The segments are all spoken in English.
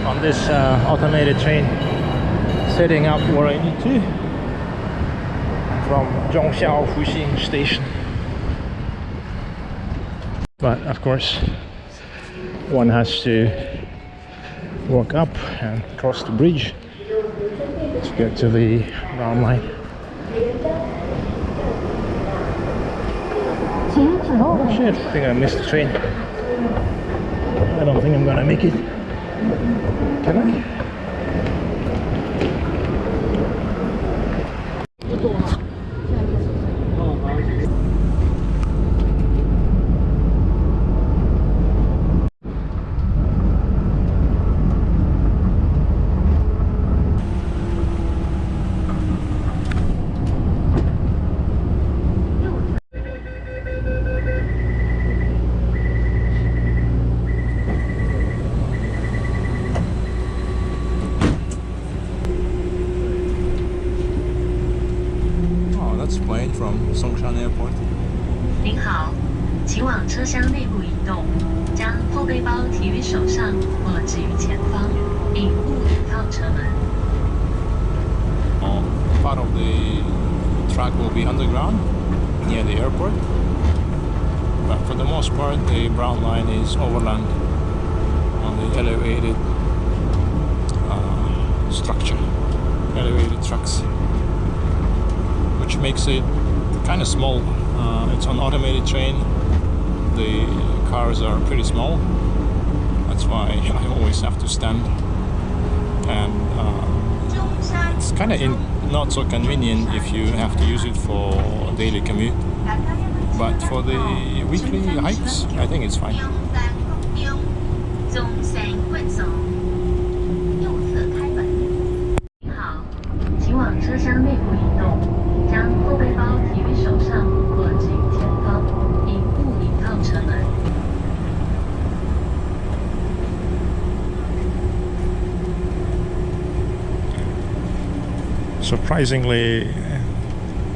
on this automated train, setting up where I need to from Zhongxiao Fuxing station. But of course, one has to walk up and cross the bridge to get to the brown line. Oh shit, I think I missed the train. I don't think I'm gonna make it. Can I? From Songshan Airport. 您好，请往车厢内部移动，将后背包提于手上或置于前方，并勿倚靠车门。 Part of the track will be underground near the airport, but for the most part, the brown line is overland on the elevated structure, elevated trucks, which makes it kind of small. It's an automated train. The cars are pretty small. That's why I always have to stand, and it's kind of not so convenient if you have to use it for daily commute. But for the weekly hikes, I think it's fine. 好，请往车厢内部移动，将后背包提于手上或置于前方，并勿倚靠车门。 Surprisingly,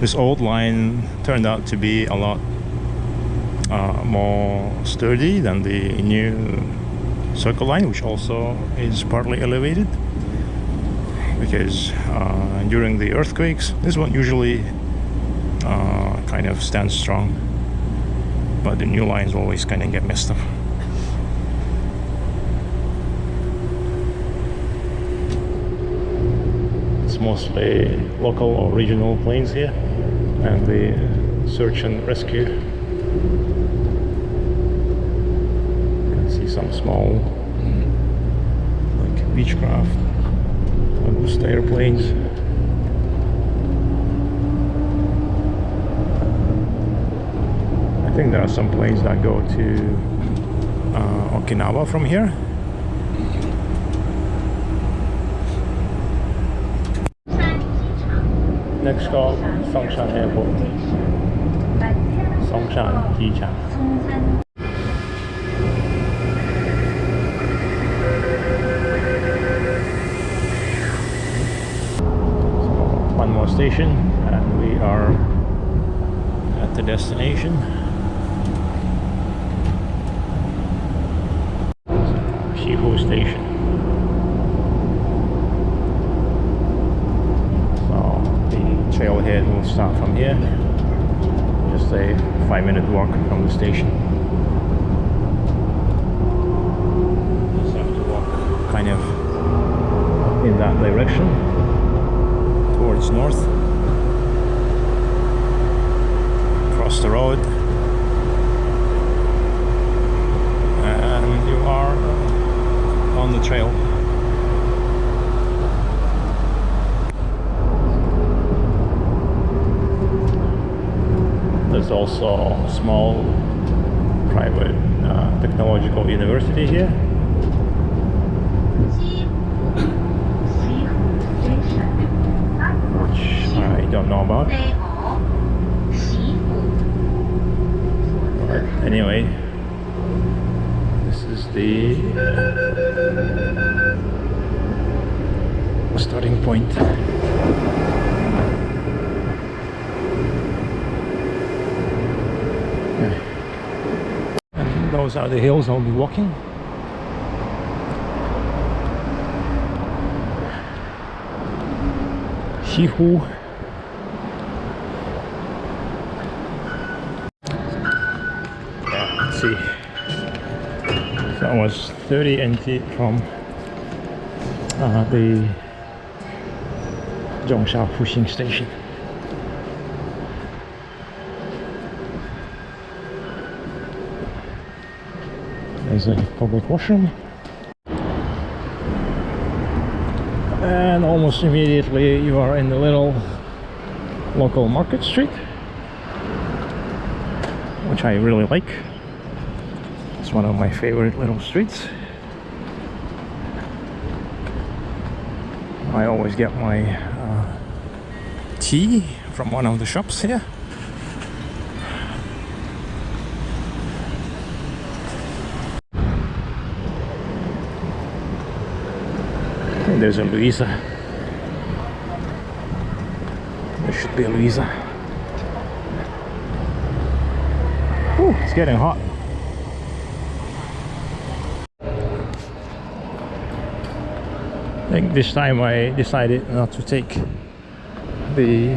this old line turned out to be a lot more sturdy than the new circle line, which also is partly elevated. Because during the earthquakes, this one usually kind of stands strong, but the new lines always kind of get messed up. It's mostly local or regional planes here, and the search and rescue. You can see some small like Beechcraft, Augusta airplanes. I think there are some planes that go to Okinawa from here. Next stop, Songshan Airport. Songshan Jichang. So, one more station, and we are at the destination. Shihu Station. Trailhead will start from here, just a 5-minute walk from the station. Just have to walk kind of in that direction towards north, cross the road, and you are on the trail. There's also a small private technological university here. Which I don't know about. But anyway, this is the starting point. Those are the hills I'll be walking. Qihu. Yeah, let's see. So that was 30 NT from the Zhongsha Fuxing station. There's a public washroom. And almost immediately you are in the little local market street, which I really like. It's one of my favorite little streets. I always get my tea from one of the shops here. And there's a Louisa. There should be a Louisa. Ooh, it's getting hot. I think this time I decided not to take the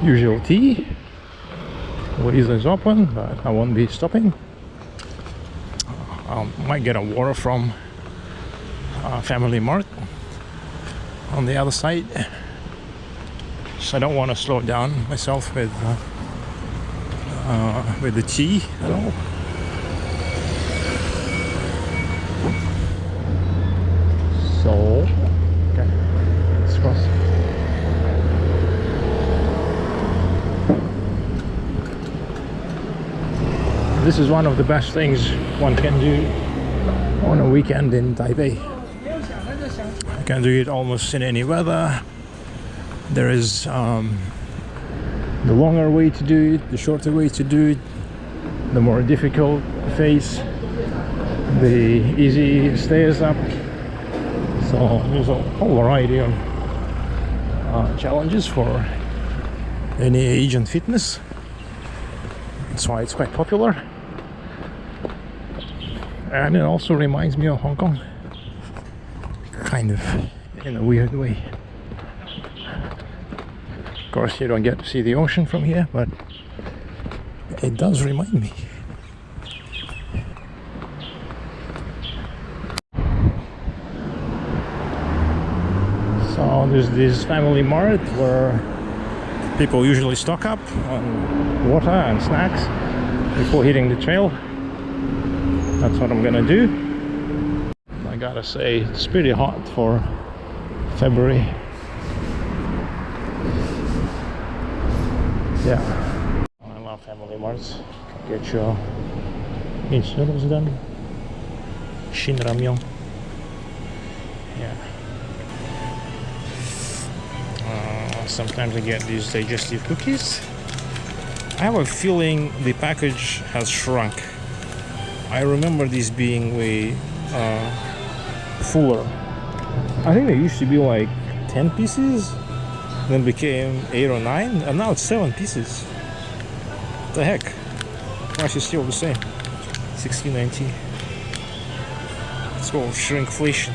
usual tea. Louisa is open, but I won't be stopping. I might get a water from Family Mart on the other side. So I don't want to slow down myself with the tea at all. So, okay, let's cross. This is one of the best things one can do on a weekend in Taipei. You can do it almost in any weather. There is the longer way to do it, the shorter way to do it, the more difficult phase, the easy stairs up. So there's a whole variety of challenges for any age and fitness. That's why it's quite popular. And it also reminds me of Hong Kong, kind of in a weird way. Of course you don't get to see the ocean from here, but it does remind me. So there's this Family Mart where people usually stock up on water and snacks before hitting the trail. That's what I'm gonna do. I gotta say, it's pretty hot for February. Yeah, I love Family Marts. Get your minced noodles done. Shin ramyeon. Yeah. Sometimes I get these digestive cookies. I have a feeling the package has shrunk. I remember these being way fuller. I think they used to be like 10 pieces, then became 8 or 9, and now it's 7 pieces. What the heck? Price is still the same. 16.90. It's called shrinkflation.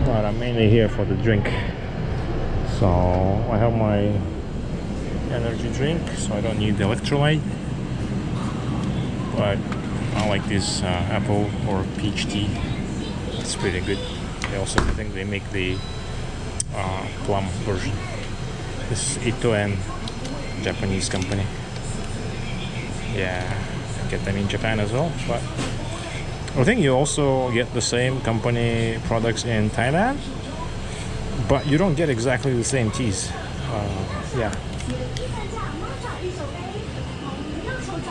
But I'm mainly here for the drink. So I have my energy drink, so I don't need the electrolyte. But I like this apple or peach tea. It's pretty good. They also, I think they make the plum version. This is Ito and Japanese company. Yeah, get them in Japan as well. But I think you also get the same company products in Thailand, but you don't get exactly the same teas. Yeah.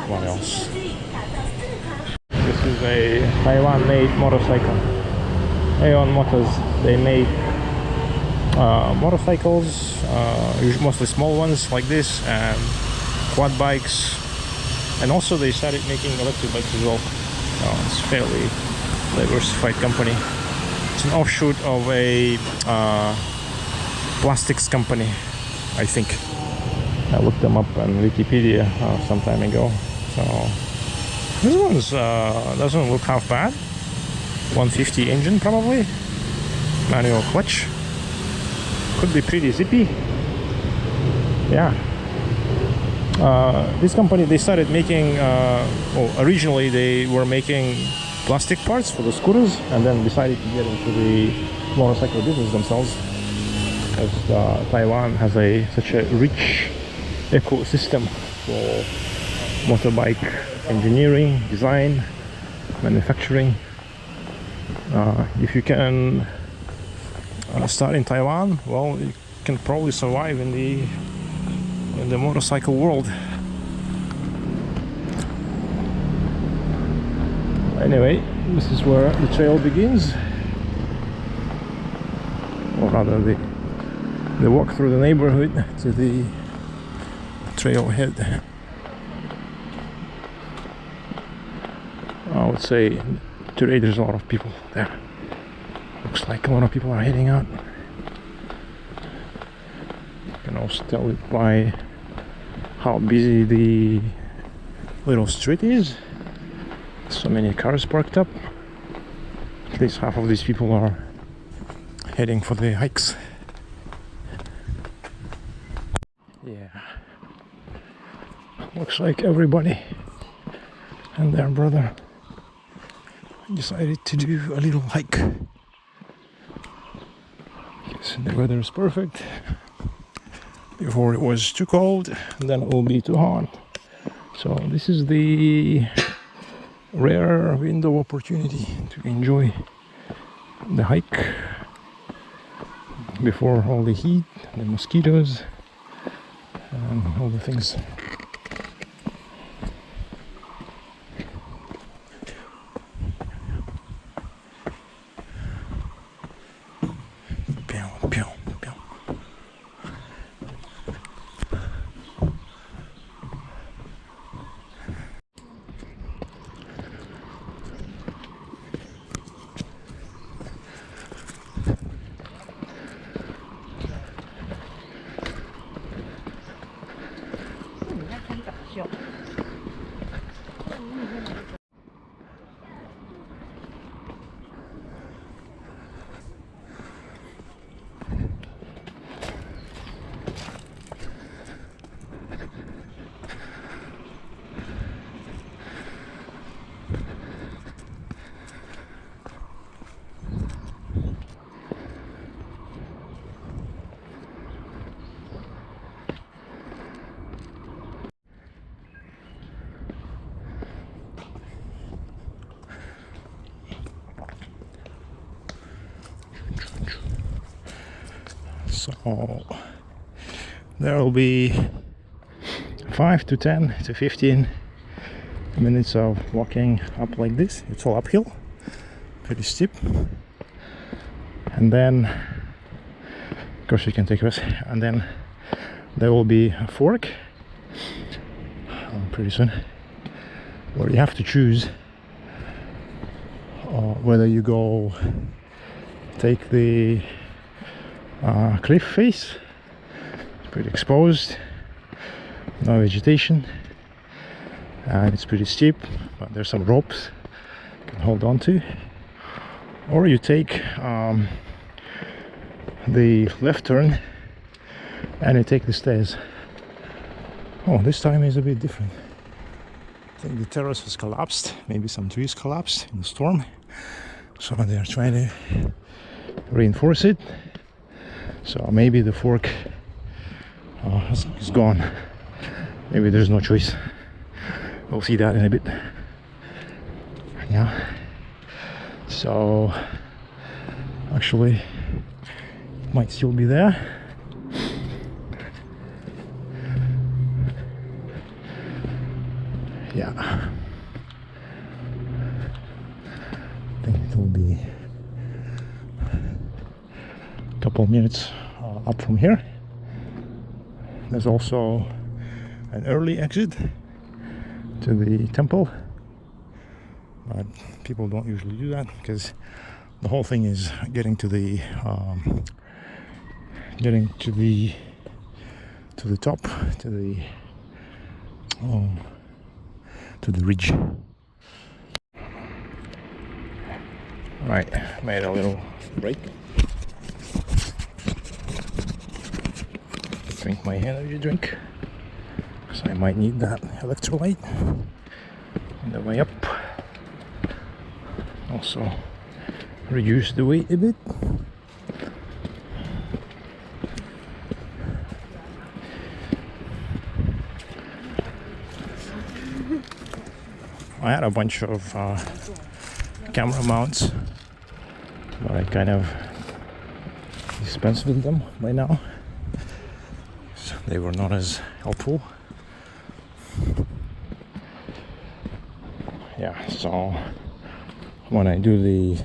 What else? This is a Taiwan-made motorcycle. Aeon Motors. They make motorcycles, mostly small ones like this, and quad bikes, and also they started making electric bikes as well. It's a fairly diversified company. It's an offshoot of a plastics company, I think. I looked them up on Wikipedia some time ago. So this one doesn't look half bad. 150 engine probably, manual clutch. Could be pretty zippy. Yeah. This company, they started making, well, originally they were making plastic parts for the scooters, and then decided to get into the motorcycle business themselves, as Taiwan has such a rich ecosystem for motorbike engineering, design, manufacturing. If you can start in Taiwan, well, you can probably survive in the motorcycle world. Anyway, this is where the trail begins, or rather the walk through the neighborhood to the trailhead. I would say today there's a lot of people there. Looks like a lot of people are heading out. You can also tell it by how busy the little street is. So many cars parked up. At least half of these people are heading for the hikes. Yeah. Looks like everybody and their brother decided to do a little hike. So the weather is perfect. Before it was too cold, and then it will be too hot. So this is the rare window opportunity to enjoy the hike before all the heat, the mosquitoes, and all the things. So there will be 5 to 10 to 15 minutes of walking up like this. It's all uphill, pretty steep, and then of course you can take rest, and then there will be a fork pretty soon, where you have to choose whether you go take the cliff face. It's pretty exposed, no vegetation, and it's pretty steep, but there's some ropes you can hold on to, or you take the left turn and you take the stairs. Oh, this time is a bit different. I think the terrace has collapsed, maybe some trees collapsed in the storm, so they are trying to reinforce it. So maybe the fork is gone. Maybe there's no choice. We'll see that in a bit. Yeah. So actually, it might still be there. Yeah. I think it will be couple minutes up from here. There's also an early exit to the temple, but people don't usually do that because the whole thing is getting to the top, to the ridge. Right, made a little break. Drink my energy drink, because I might need that electrolyte on the way up. Also reduce the weight a bit. I had a bunch of camera mounts, but I kind of dispensed with them by now, so they were not as helpful. Yeah, so when I do the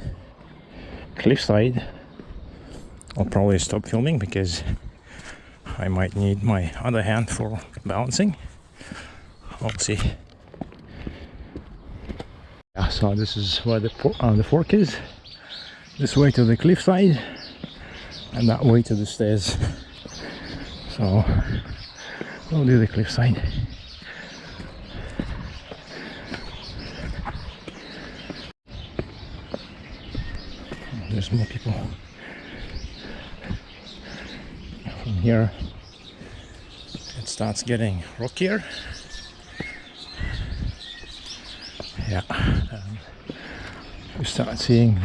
cliffside, I'll probably stop filming because I might need my other hand for balancing. We'll see. Yeah, so this is where the fork is. This way to the cliffside, and that way to the stairs. So we'll do the cliffside. There's more people. From here it starts getting rockier. Yeah, you start seeing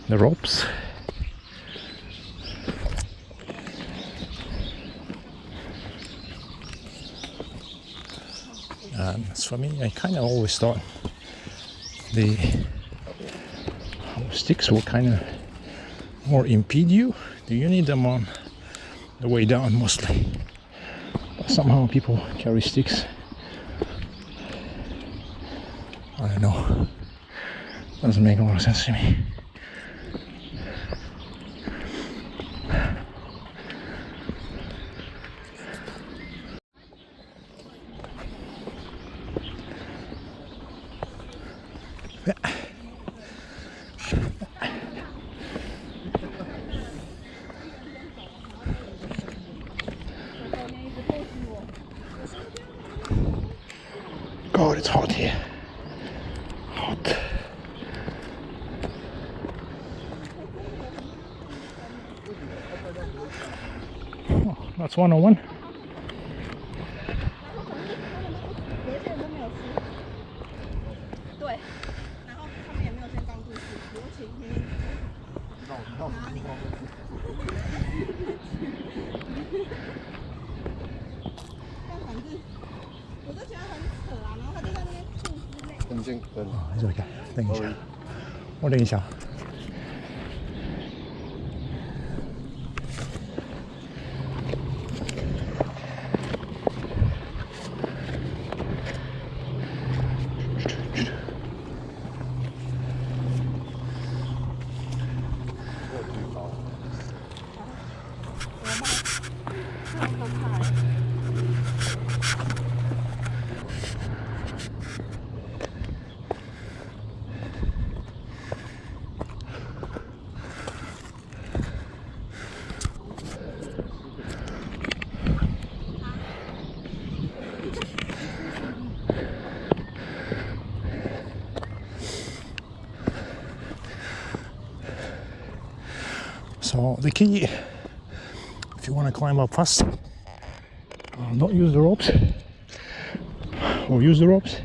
the ropes. And as for me, I kind of always thought the sticks will kind of more impede you. Do you need them on the way down mostly? But somehow people carry sticks. I don't know. Doesn't make a lot of sense to me. God, it's hot here. Hot. Oh, that's 101. It's okay. 等一下，我等一下。So the key, if you want to climb up fast, don't use the ropes, or use the ropes,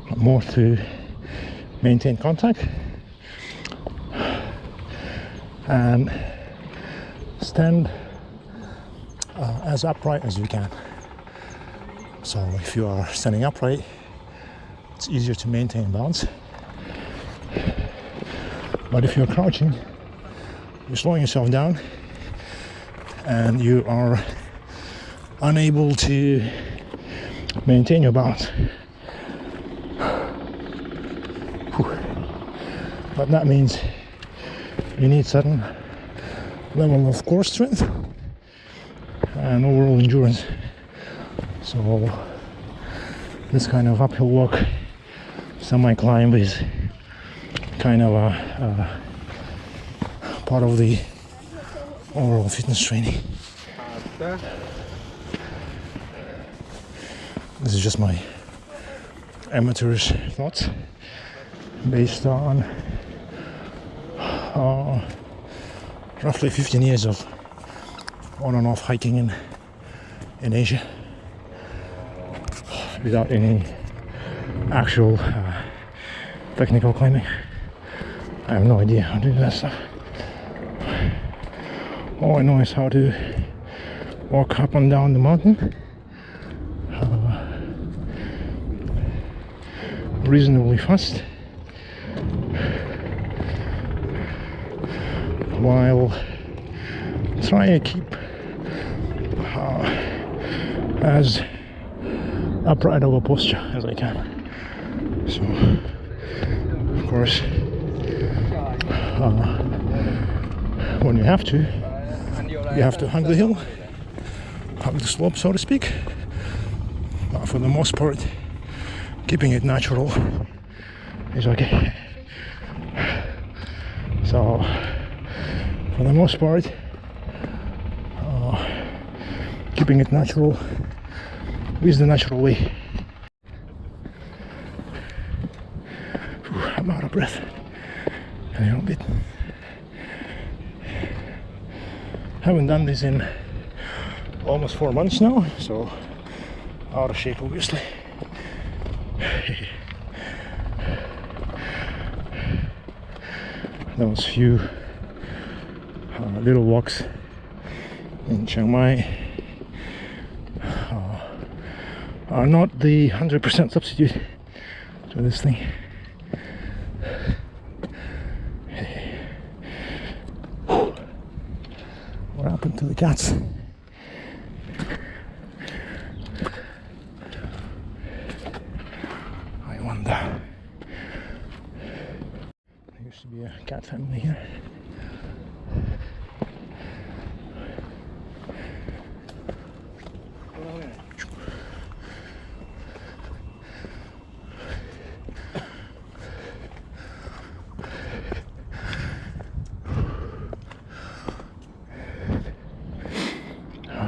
but more to maintain contact and stand as upright as you can. So if you are standing upright, it's easier to maintain balance. But if you're crouching, you're slowing yourself down and you are unable to maintain your balance. But that means you need certain level of core strength and overall endurance. So this kind of uphill walk, semi-climb, is kind of a part of the overall fitness training. This is just my amateurish thoughts based on roughly 15 years of on and off hiking in Asia without any actual technical climbing. I have no idea how to do that stuff. All I know is how to walk up and down the mountain reasonably fast while trying to keep as upright of a posture as I can. So, of course, when you have to hug the hill, hug the slope, so to speak. But for the most part, keeping it natural is okay. So, for the most part, keeping it natural is the natural way. I'm out of breath a little bit. Haven't done this in almost 4 months now, so out of shape obviously. Those few little walks in Chiang Mai are not the 100% substitute to this thing. What happened to the cats? I wonder. There used to be a cat family here.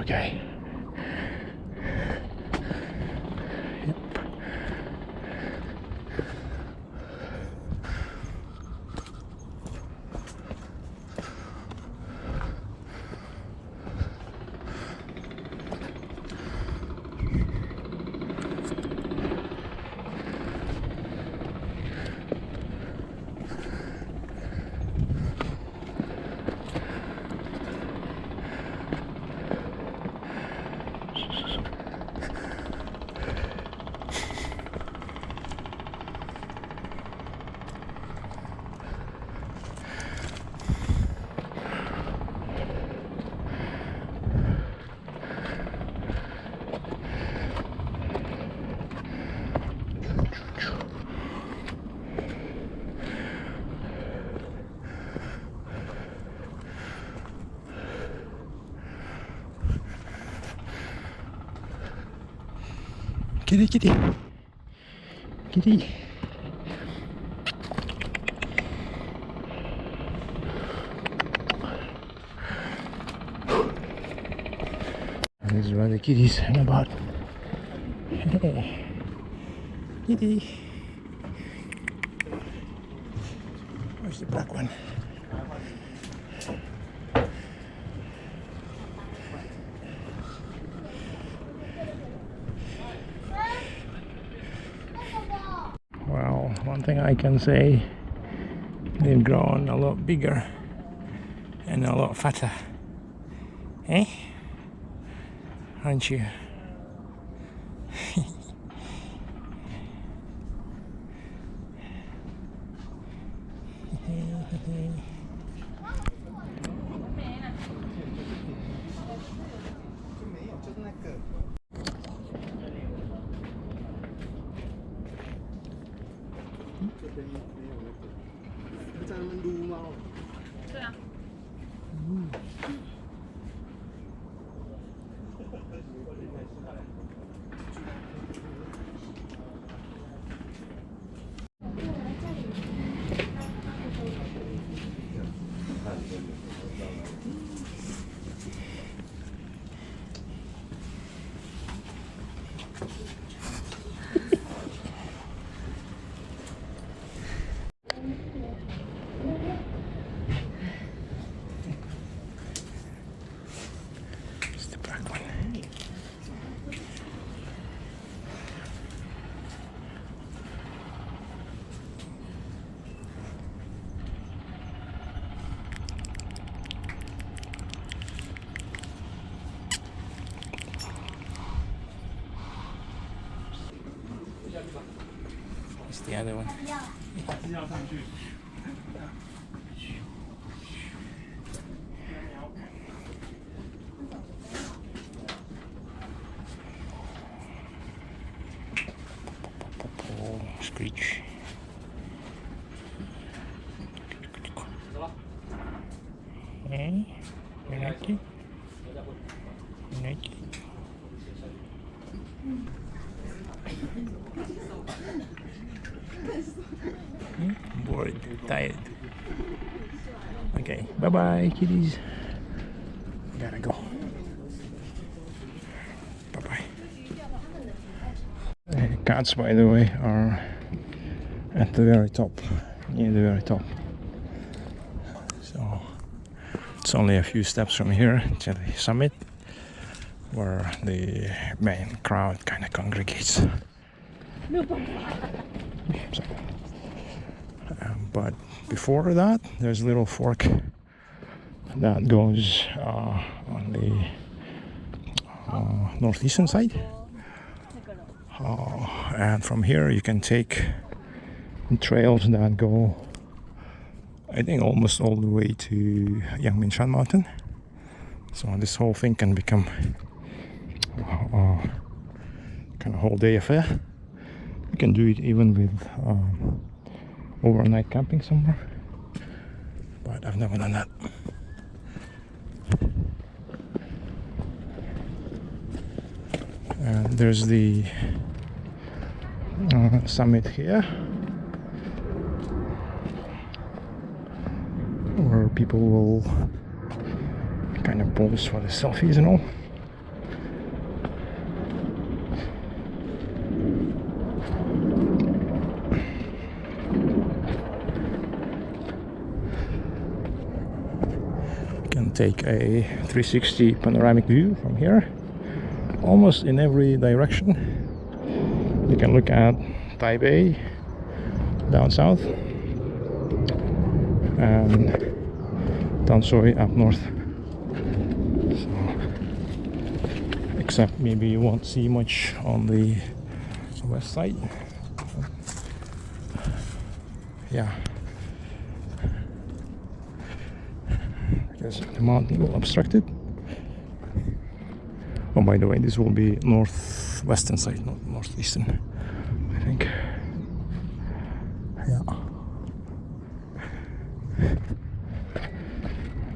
Okay. Yep. Kitty, kitty, kitty. And these are where the kitties hang about. Hey, kitty. Where's the black one? Well, one thing I can say, they've grown a lot bigger and a lot fatter. Eh? Aren't you? It's the other one. Oh, screech. Hey, you like it? You like it? Bored, tired. Okay, bye bye, kitties. Gotta go. Bye bye. The cats, by the way, are at the very top, near the very top. So it's only a few steps from here to the summit, where the main crowd kind of congregates. So, but before that, there's a little fork that goes on the northeastern side, and from here you can take trails that go, I think, almost all the way to Jinmianshan mountain. So this whole thing can become kind of whole day affair. You can do it even with overnight camping somewhere, but I've never done that. And there's the summit here, where people will kind of pose for the selfies and all. Take a 360 panoramic view from here, almost in every direction. You can look at Taipei down south and Tanshui up north. So, except maybe you won't see much on the west side. Yeah. Because the mountain will obstruct it. Oh, by the way, this will be northwestern side, not northeastern, I think. Yeah.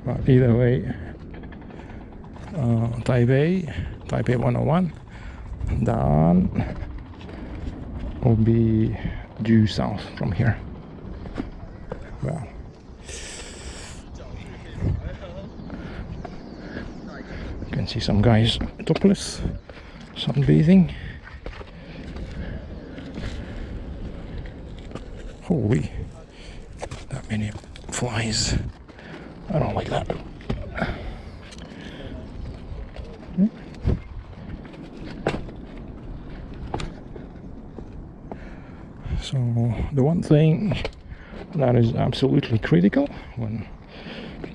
But either way, Taipei 101, then will be due south from here. Well, you can see some guys topless, sunbathing. Holy, that many flies. I don't like that. So the one thing that is absolutely critical when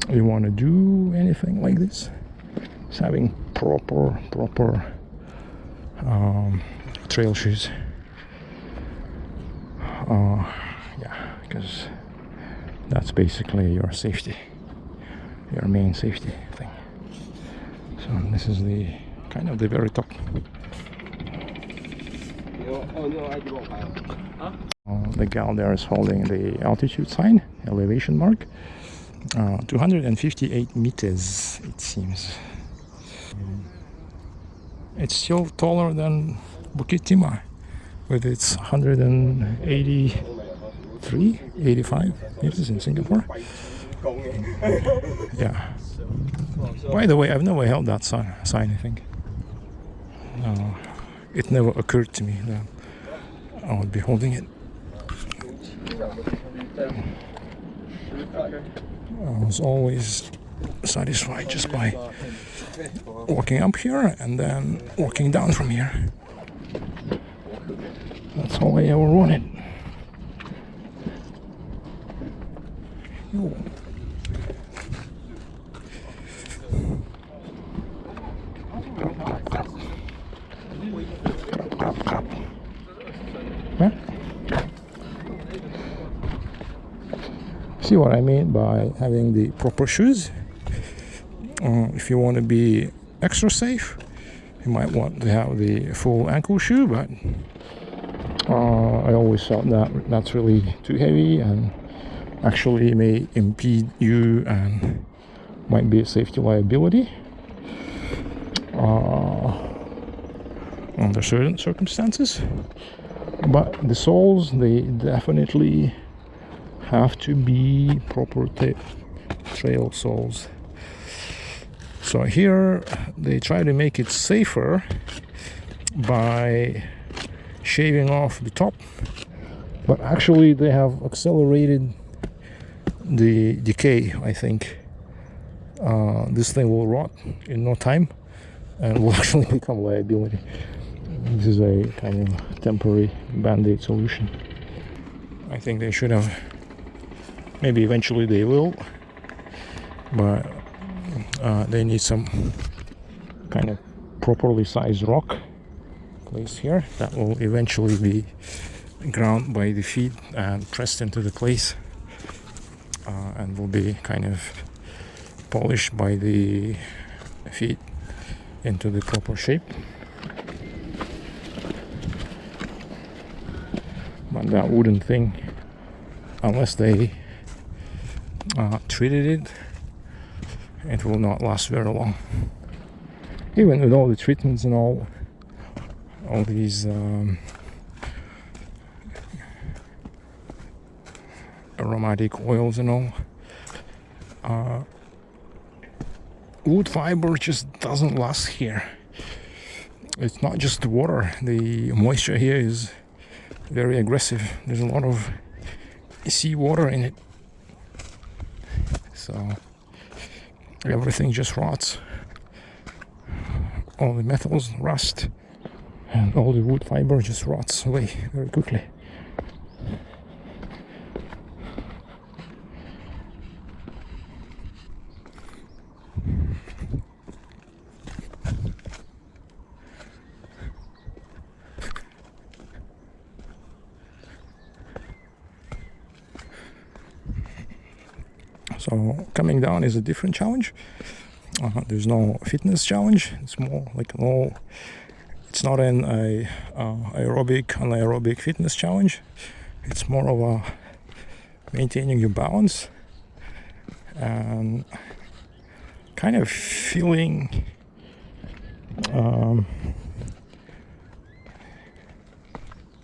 you want to do anything like this is having proper trail shoes. Yeah, because that's basically your safety, your main safety thing. So this is the kind of the very top. The gal there is holding the altitude sign, elevation mark, 258 meters it seems. It's still taller than Bukit Timah with its 85 meters in Singapore. Yeah. By the way, I've never held that sign, I think. It never occurred to me that I would be holding it. I was always satisfied just by walking up here and then walking down from here. That's all I ever wanted. Ooh. See what I mean by having the proper shoes? If you want to be extra safe, you might want to have the full ankle shoe, but I always felt that that's really too heavy and actually may impede you and might be a safety liability under certain circumstances. But the soles, they definitely have to be proper trail soles. So here they try to make it safer by shaving off the top, but actually they have accelerated the decay. I think this thing will rot in no time and will actually become a liability. This is a kind of temporary band-aid solution. I think they should have, maybe eventually they will, but they need some kind of properly sized rock placed here that will eventually be ground by the feet and pressed into the place, and will be kind of polished by the feet into the proper shape. But that wooden thing, unless they treated it, it will not last very long. Even with all the treatments and all these aromatic oils and all, wood fiber just doesn't last here. It's not just the water, the moisture here is very aggressive. There's a lot of seawater in it, so everything just rots. All the metals rust and all the wood fiber just rots away very quickly. So coming down is a different challenge. There's no fitness challenge. It's more like it's not an anaerobic fitness challenge. It's more of a maintaining your balance and kind of feeling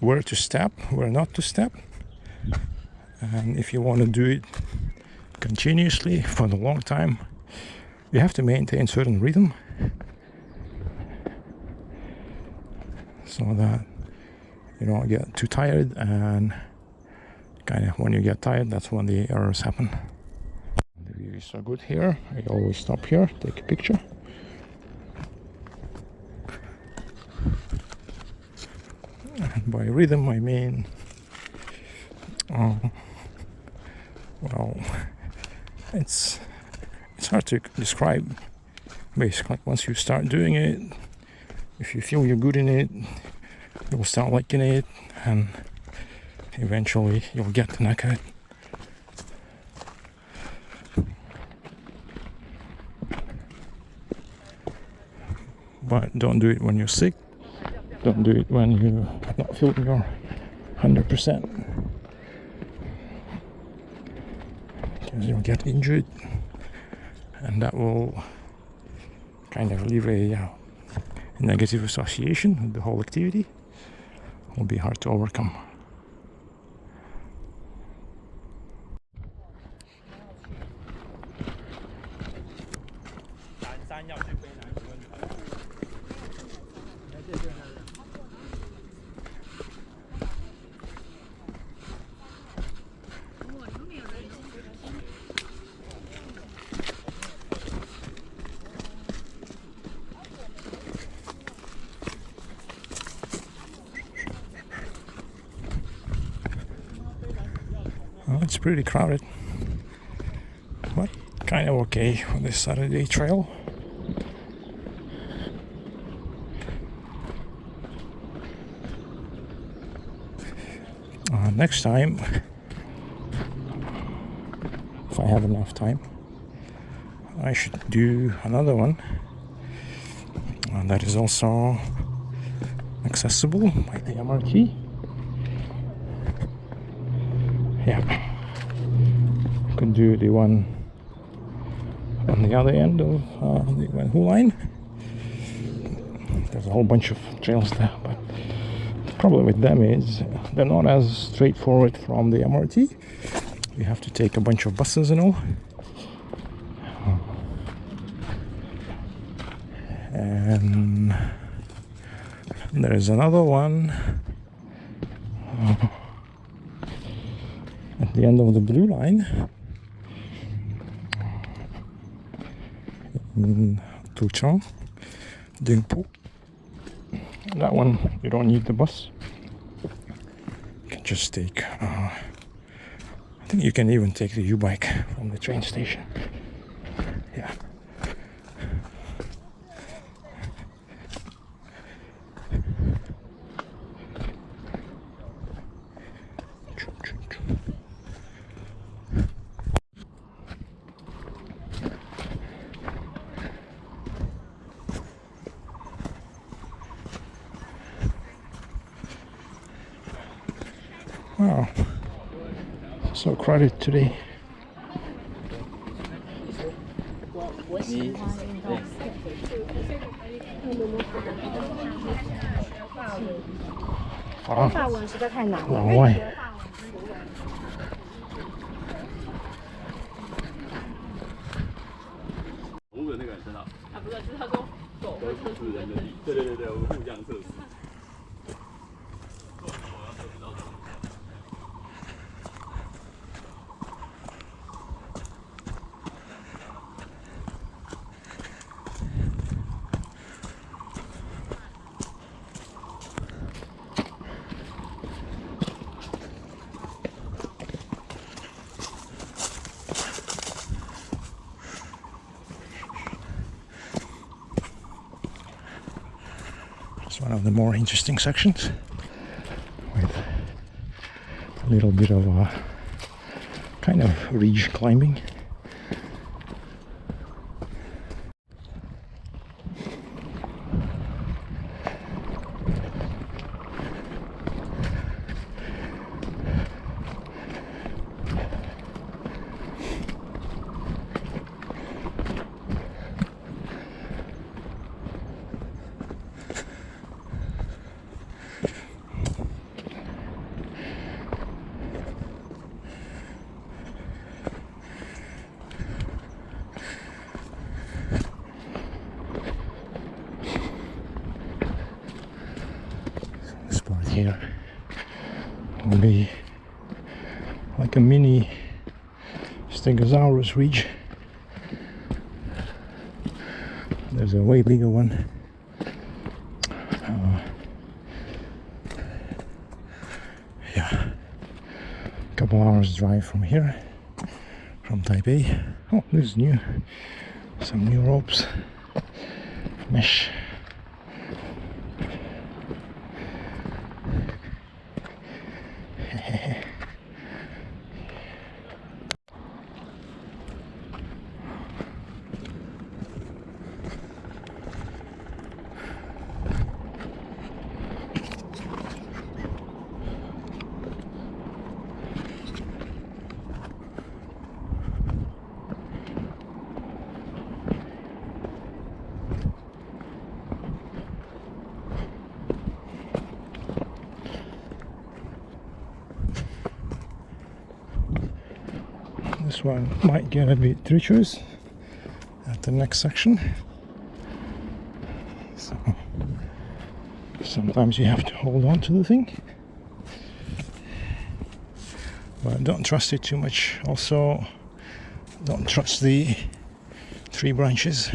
where to step, where not to step. And if you want to do it continuously for a long time, you have to maintain certain rhythm so that you don't get too tired, and kind of when you get tired, that's when the errors happen. The view is so good here. I always stop here, take a picture. And by rhythm I mean well, it's hard to describe. Basically, once you start doing it, if you feel you're good in it, you'll start liking it, and eventually you'll get the knack of it. But don't do it when you're sick. Don't do it when you're not feeling your 100%. Because you'll get injured, and that will kind of leave a negative association with the whole activity. It will be hard to overcome. Well, it's pretty crowded, but kind of okay for this Saturday trail. Next time if I have enough time, I should do another one that is also accessible by the MRT. Yeah, could do the one on the other end of the Wenhu line. There's a whole bunch of trails there, but the problem with them is they're not as straightforward from the MRT. You have to take a bunch of buses and all. And there is another one at the end of the blue line in Tuchang, Dingpo. That one you don't need the bus. You can just take I think you can even take the U-bike from the train station. Yeah. Wow, so crowded today. Ah, 法文实在太难了。老外。我们那个人知道，他不是，是他说狗会测试人的力。对对对对，我们互相测试。It's one of the more interesting sections with a little bit of kind of ridge climbing. This part here will be like a mini Stegosaurus ridge. There's a way bigger one. Yeah, a couple hours drive from here, from Taipei. Oh, this is new. Some new ropes, mesh. This one might get a bit treacherous at the next section, so sometimes you have to hold on to the thing, but don't trust it too much. Also, don't trust the tree branches.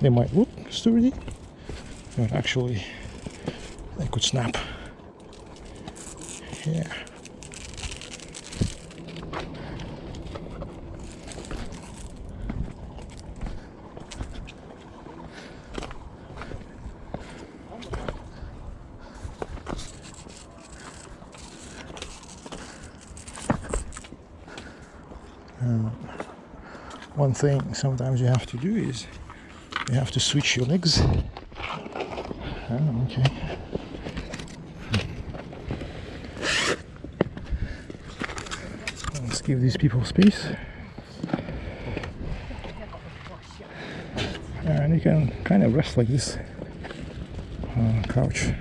They might look sturdy, but actually they could snap. Yeah. one thing sometimes you have to do is you have to switch your legs. Oh, okay. Let's give these people space. And you can kind of rest like this. Couch.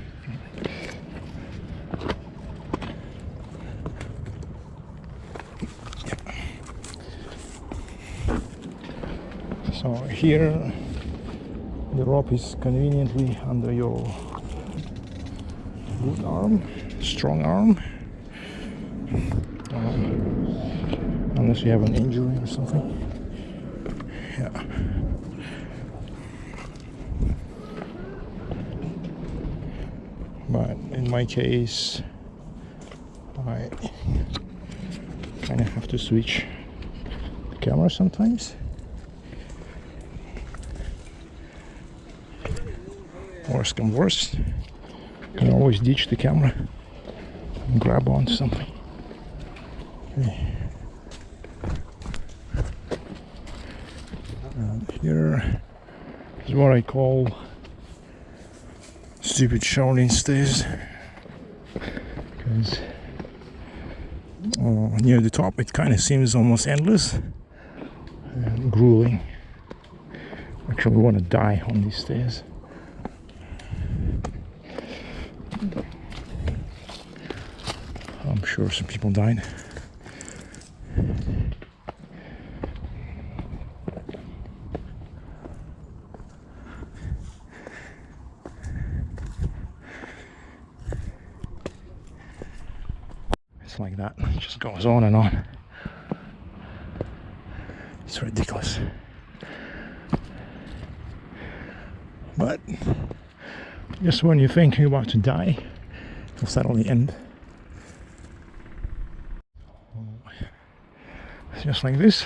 So here the rope is conveniently under your good arm, strong arm, unless you have an injury or something. Yeah. But in my case, I kind of have to switch the camera sometimes. Worse come worse, you can always ditch the camera and grab onto something. Okay. And here is what I call stupid Shaolin stairs, because near the top it kind of seems almost endless and grueling. Actually, want to die on these stairs. I'm sure some people died. It's like that. It just goes on and on. It's ridiculous. But just when you're thinking about to die, it'll suddenly end. It's just like this.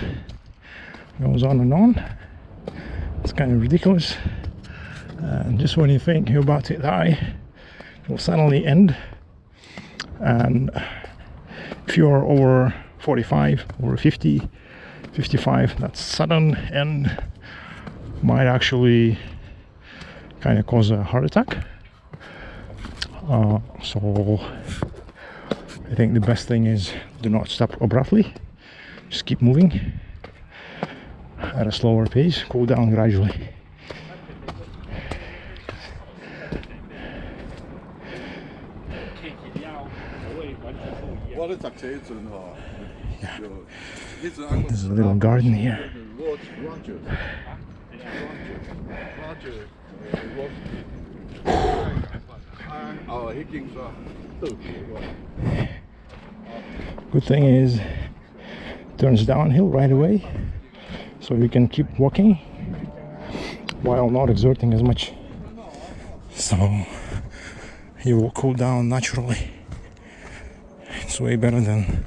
Goes on and on. It's kind of ridiculous. And just when you think you're about to die, it will suddenly end. And if you're over 45, over 50, 55, that sudden end might actually kind of cause a heart attack. So I think the best thing is do not stop abruptly. Just keep moving at a slower pace, cool down gradually. Yeah. There's a little garden here. Good thing is it turns downhill right away, so you can keep walking while not exerting as much, so you will cool down naturally. It's way better than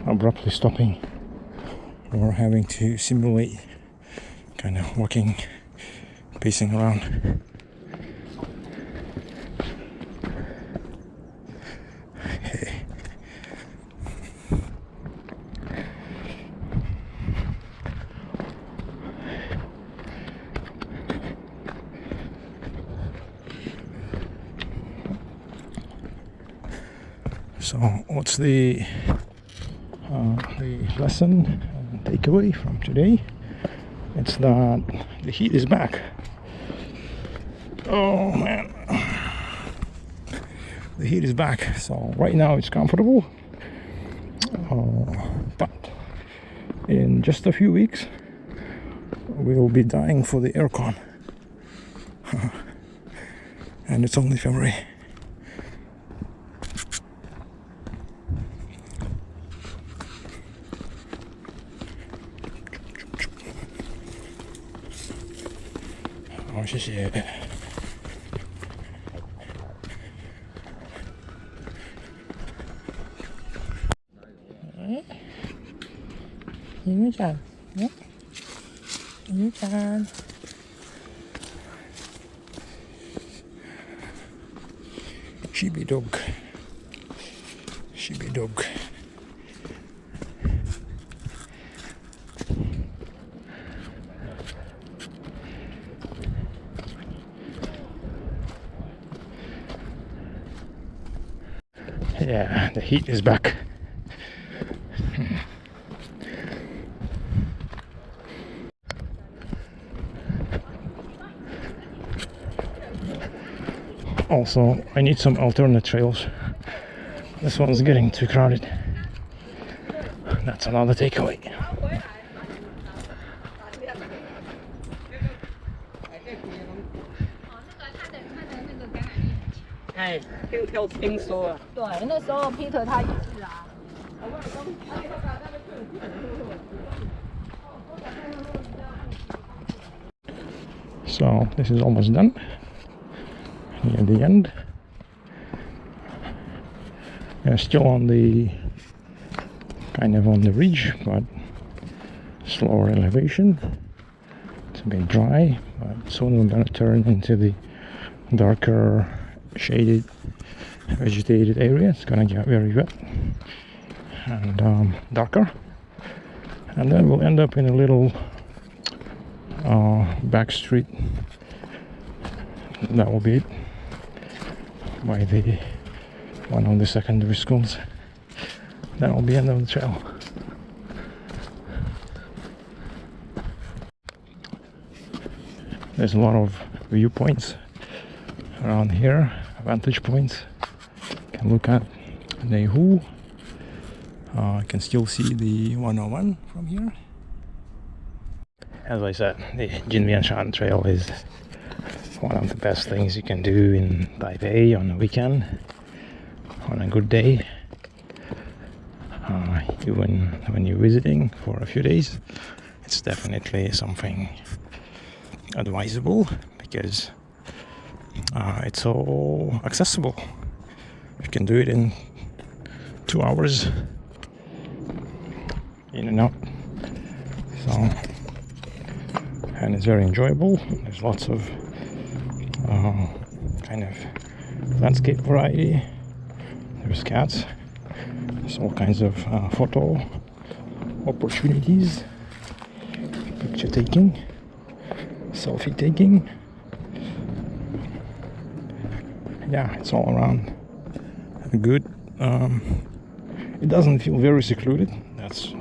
abruptly stopping or having to simulate kind of walking, pacing around. Okay. So what's the lesson and takeaway from today? It's that the heat is back. Oh man, the heat is back. So right now it's comfortable, but in just a few weeks we'll be dying for the aircon. And it's only February. Oh, 谢谢。Jinmianshan, yeah. Jinmianshan. Sheepy dog. Sheepy dog. Yeah, the heat is back. Also, I need some alternate trails. This one's getting too crowded. That's another takeaway. So this is almost done. Near the end. We're still on the kind of on the ridge, but slower elevation. It's a bit dry, but soon we're gonna turn into the darker, shaded, vegetated area. It's gonna get very wet and darker, and then we'll end up in a little back street. That will be it, by the one of the secondary schools. That will be the end of the trail. There's a lot of viewpoints around here, vantage points. You can look at Neihu. I can still see the 101 from here. As I said, the Jinmianshan trail is one of the best things you can do in Taipei on a weekend, on a good day. Even when you're visiting for a few days, it's definitely something advisable because it's so accessible. You can do it in 2 hours, in and out. So, and it's very enjoyable. There's lots of kind of landscape variety. There's cats. There's all kinds of photo opportunities, picture taking, selfie taking. Yeah, it's all around good. It doesn't feel very secluded. That's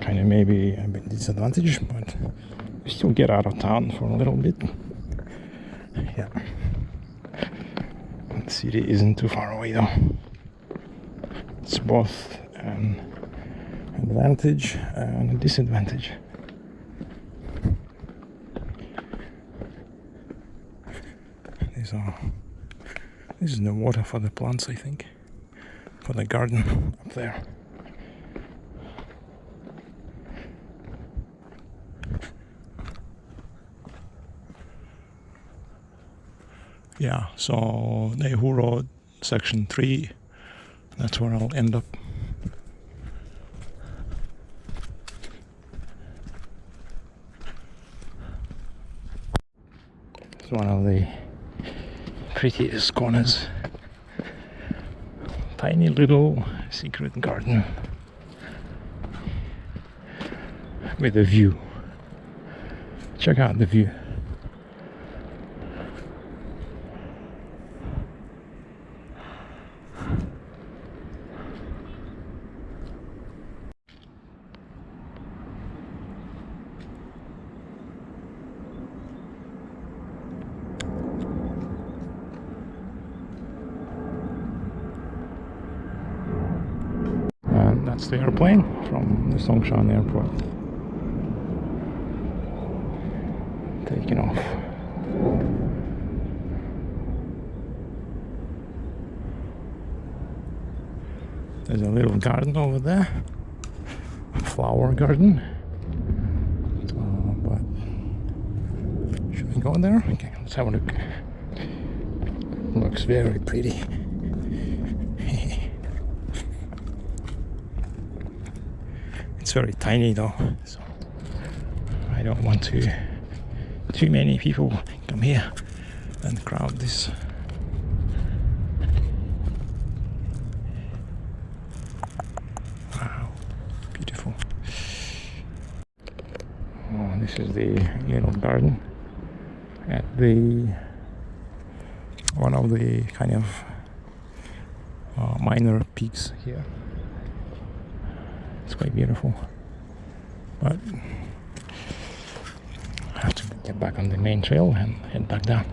kind of maybe a bit disadvantage, but you still get out of town for a little bit. Yeah, the city isn't too far away though. It's both an advantage and a disadvantage. This is the water for the plants, I think, for the garden up there. Yeah, so Neihu Road, section 3, that's where I'll end up. It's one of the prettiest corners. Tiny little secret garden with a view. Check out the view. That's the airplane from the Songshan airport. Taking off. There's a little garden over there. Flower garden. But should we go there? Okay, let's have a look. Looks very pretty. It's very tiny though, so I don't want too many people come here and crowd this. Wow, beautiful. Oh, this is the little garden at the one of the kind of minor peaks here. It's quite beautiful, but I have to get back on the main trail and head back down.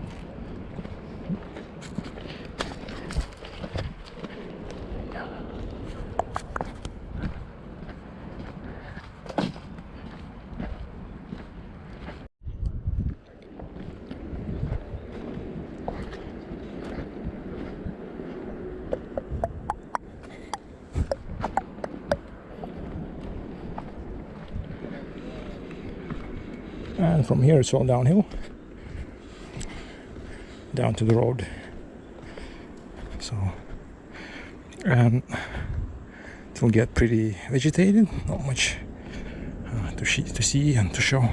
And from here it's all downhill down to the road. So, and it will get pretty vegetated, not much to see and to show.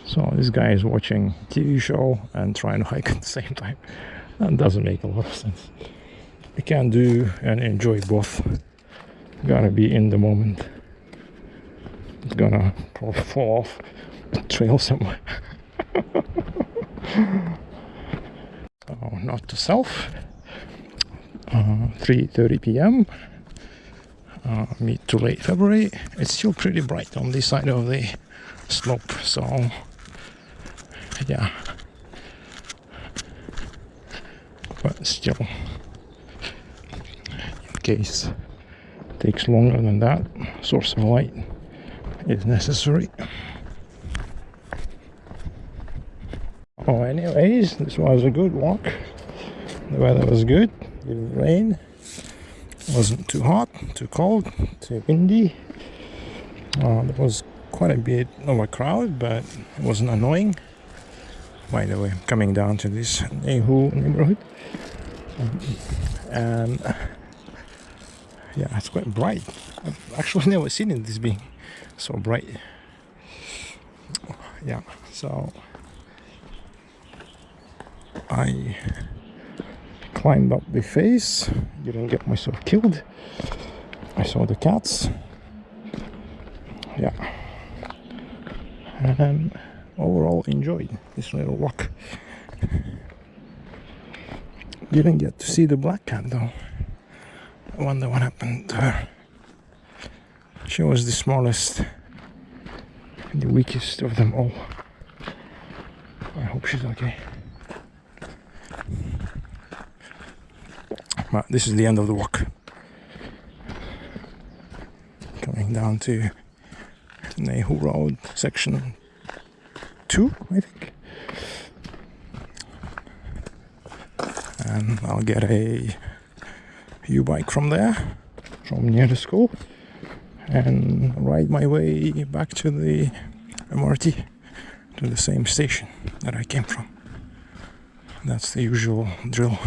So this guy is watching TV show and trying to hike at the same time. That doesn't make a lot of sense. You can't do and enjoy both. You gotta be in the moment. It's gonna probably fall off the trail somewhere. So, not to self. 3:30 p.m. Mid to late February. It's still pretty bright on this side of the slope. So yeah, but still, in case it takes longer than that, source of light is necessary. Oh, anyways, this was a good walk. The weather was good, didn't rain, wasn't too hot, too cold, too windy. There was quite a bit of a crowd, but it wasn't annoying. By the way, I'm coming down to this Neihu neighborhood, and yeah, it's quite bright. I've actually never seen it this being so bright. Yeah, so I climbed up the face, didn't get myself killed. I saw the cats. Yeah, and overall enjoyed this little walk. Didn't get to see the black cat though. I wonder what happened to her. She was the smallest, the weakest of them all. I hope she's okay. But this is the end of the walk. Coming down to Neihu Road, section 2, I think. And I'll get a U-bike from there, from near the school, and ride my way back to the MRT, to the same station that I came from. That's the usual drill.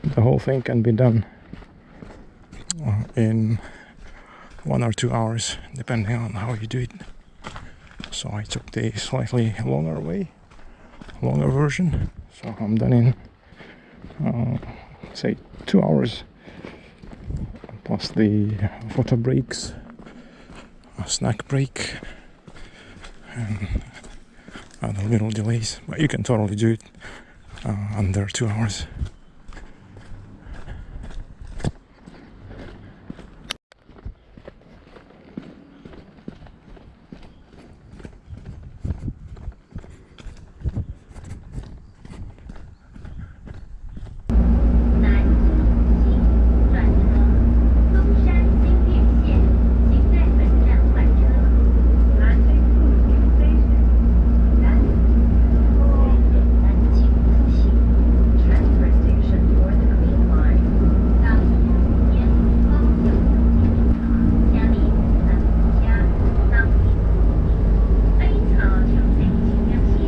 The whole thing can be done in 1 or 2 hours, depending on how you do it. So I took the slightly longer version. So I'm done in, say, 2 hours, plus the photo breaks, a snack break, and other little delays. But you can totally do it under 2 hours.